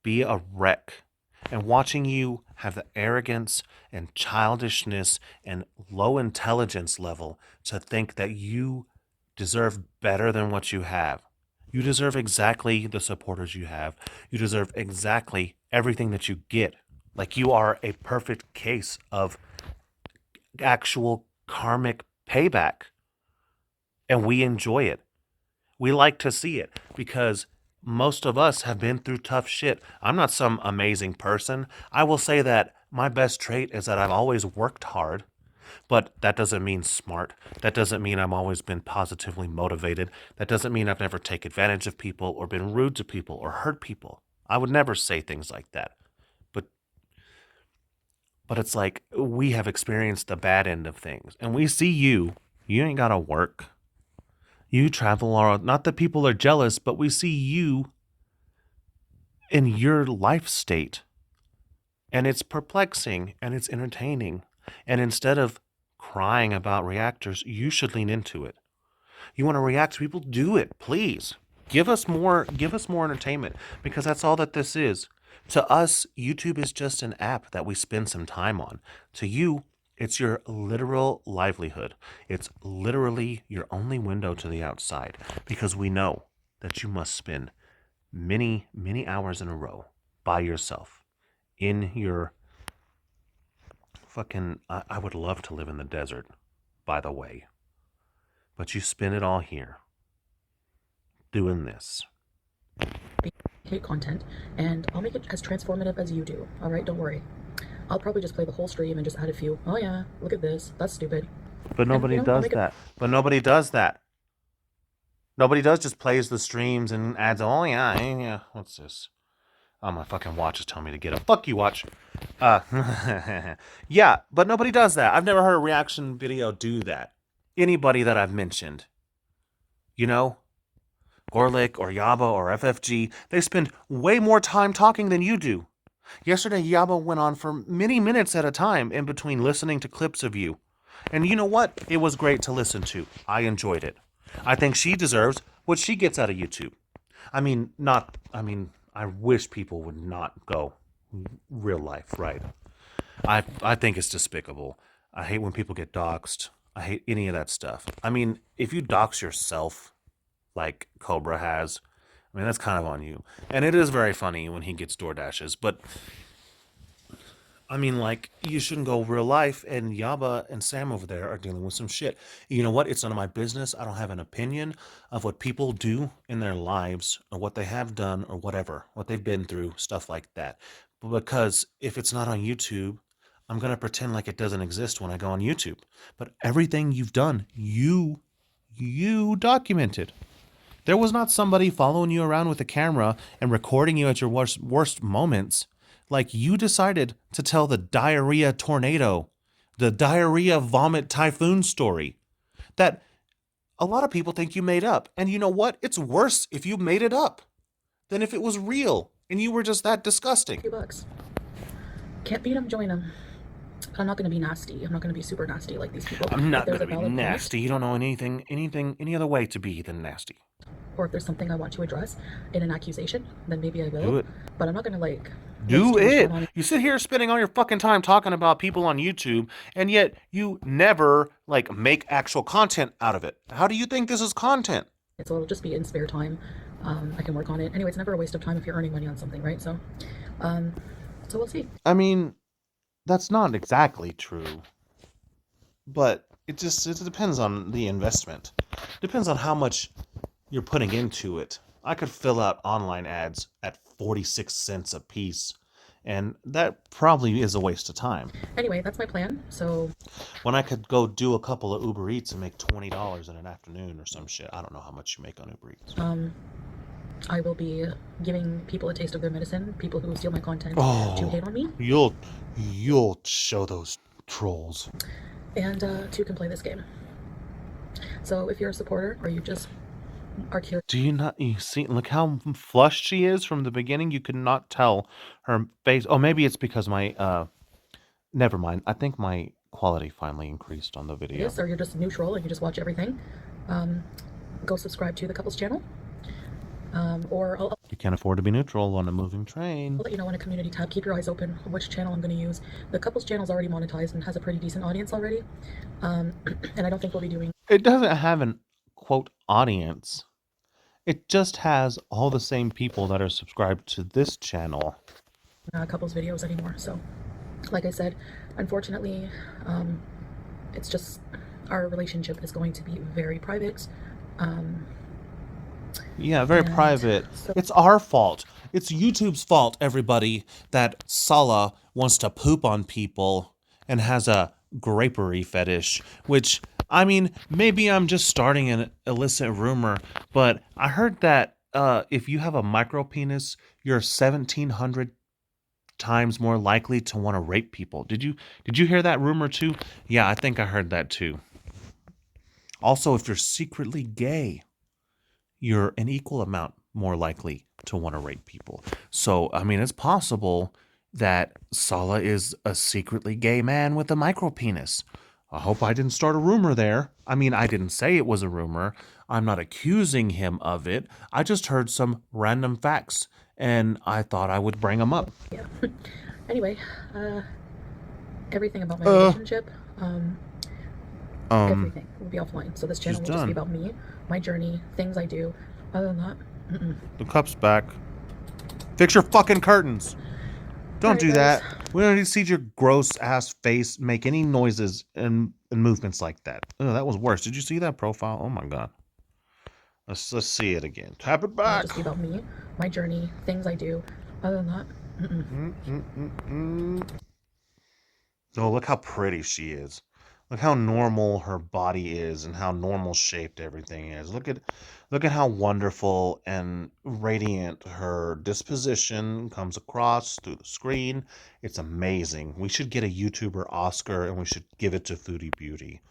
be a wreck and watching you have the arrogance and childishness and low intelligence level to think that you deserve better than what you have. You deserve exactly the supporters you have. You deserve exactly everything that you get. Like you are a perfect case of actual karmic payback. And we enjoy it. We like to see it because most of us have been through tough shit. I'm not some amazing person. I will say that my best trait is that I've always worked hard, but that doesn't mean smart. That doesn't mean I've always been positively motivated. That doesn't mean I've never taken advantage of people or been rude to people or hurt people. I would never say things like that. But it's like we have experienced the bad end of things. And we see you ain't got to work. You travel, not that people are jealous, but we see you in your life state. and it's perplexing and it's entertaining. And instead of crying about reactors, you should lean into it. You want to react to people? Do it, please. Give us more entertainment, because that's all that this is. To us, YouTube is just an app that we spend some time on. To you, it's your literal livelihood. It's literally your only window to the outside, because we know that you must spend many, many hours in a row by yourself in your fucking. I would love to live in the desert, by the way, but you spend it all here doing this. Hate content, and I'll make it as transformative as you do. All right, don't worry. I'll probably just play the whole stream and just add a few. Oh yeah, look at this. That's stupid. But nobody does that. But nobody does that. Nobody does just plays the streams and adds. Oh yeah. What's this? Oh, my fucking watch is telling me to get up. Fuck you, watch. Yeah, but nobody does that. I've never heard a reaction video do that. Anybody that I've mentioned, you know, Gorlick or Yaba or FFG, they spend way more time talking than you do. Yesterday, Yaba went on for many minutes at a time in between listening to clips of you. And you know what? It was great to listen to. I enjoyed it. I think she deserves what she gets out of YouTube. I wish people would not go real life, right? I think it's despicable. I hate when people get doxxed. I hate any of that stuff. I mean, if you dox yourself, like Cobra has, I mean, that's kind of on you. And it is very funny when he gets DoorDashes, but I mean, like, you shouldn't go real life, and Yaba and Sam over there are dealing with some shit. You know what? It's none of my business. I don't have an opinion of what people do in their lives, or what they have done, or whatever, what they've been through, stuff like that. Because if it's not on YouTube, I'm going to pretend like it doesn't exist when I go on YouTube. But everything you've done, you documented. There was not somebody following you around with a camera and recording you at your worst moments. Like, you decided to tell the diarrhea tornado, the diarrhea vomit typhoon story that a lot of people think you made up. And you know what? It's worse if you made it up than if it was real and you were just that disgusting. $2. Can't beat them, join them. I'm not going to be nasty. I'm not going to be super nasty like these people. I'm not going to be nasty. You don't know anything, any other way to be than nasty. Or if there's something I want to address in an accusation, then maybe I will. Do it. But I'm not going to, like... Do it. You sit here spending all your fucking time talking about people on YouTube, and yet you never, like, make actual content out of it. How do you think this is content? So it'll just be in spare time. I can work on it. Anyway, it's never a waste of time if you're earning money on something, right? So we'll see. I mean, that's not exactly true. But it depends on the investment. Depends on how much you're putting into it. I could fill out online ads at 46 cents a piece, and that probably is a waste of time. Anyway, that's my plan. So when I could go do a couple of Uber Eats and make $20 in an afternoon or some shit. I don't know how much you make on Uber Eats. I will be giving people a taste of their medicine, people who steal my content to hate on me. You'll show those trolls. And two can play this game. So if you're a supporter or you just are curious. Do you not, you see, look how flushed she is from the beginning? You could not tell her face. Oh, maybe it's because my, never mind. I think my quality finally increased on the video. Yes, or you're just neutral and you just watch everything. Go subscribe to the couples channel. Or you can't afford to be neutral on a moving train. I'll let you know in a community tab. Keep your eyes open on which channel I'm going to use. The couples channel is already monetized and has a pretty decent audience already. And I don't think we'll be doing... It doesn't have an, quote, audience. It just has all the same people that are subscribed to this channel. Couples videos anymore. So, like I said, unfortunately, it's just our relationship is going to be very private. Yeah, very private. So it's our fault. It's YouTube's fault, everybody, that Salah wants to poop on people and has a grapery fetish, which, I mean, maybe I'm just starting an illicit rumor, but I heard that if you have a micro penis, you're 1,700 times more likely to want to rape people. Did you hear that rumor too? Yeah, I think I heard that too. Also, if you're secretly gay, you're an equal amount more likely to want to rape people. So, I mean, it's possible that Sala is a secretly gay man with a micropenis. I hope I didn't start a rumor there. I mean, I didn't say it was a rumor. I'm not accusing him of it. I just heard some random facts, and I thought I would bring them up. Yeah. Anyway, everything about my Uh, relationship, everything will be offline. So this channel will just be about me, my journey, things I do. Other than that, The cup's back. Fix your fucking curtains. Don't Alright, do guys. that. We don't need to see your gross ass face make any noises and movements like that. Oh, that was worse. Did you see that profile? Oh my god. Let's see it again. Tap it It'll back. just be about me, my journey, things I do. Other than that, Oh, look how pretty she is. Look how normal her body is and how normal shaped everything is. Look at how wonderful and radiant her disposition comes across through the screen. It's amazing. We should get a YouTuber Oscar and we should give it to Foodie Beauty.